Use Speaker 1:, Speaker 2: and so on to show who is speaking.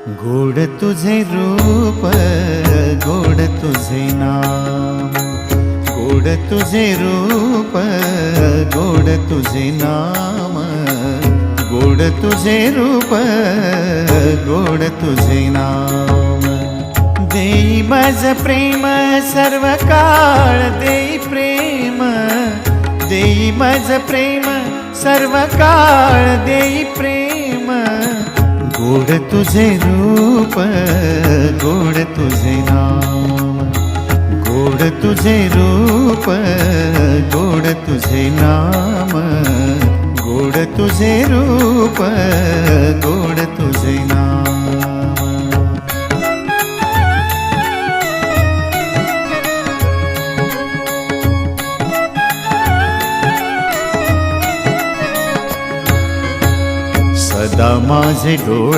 Speaker 1: गोड तुझे रूप, गोड तुझे नाम, गोड तुझे रूप, गोड तुझे नाम, गोड तुझे रूप, गोड तुझे नाम। देई माझ प्रेम सर्व काळ, देई प्रेम, देई माझ प्रेम सर्व काळ, देई प्रेम। गोड तुझे रूप, गोड तुझे नाम, गोड तुझे रूप, गोड तुझे नाम, गोड तुझे रूप, गोड तुझे नाम। सदा माझे डोळे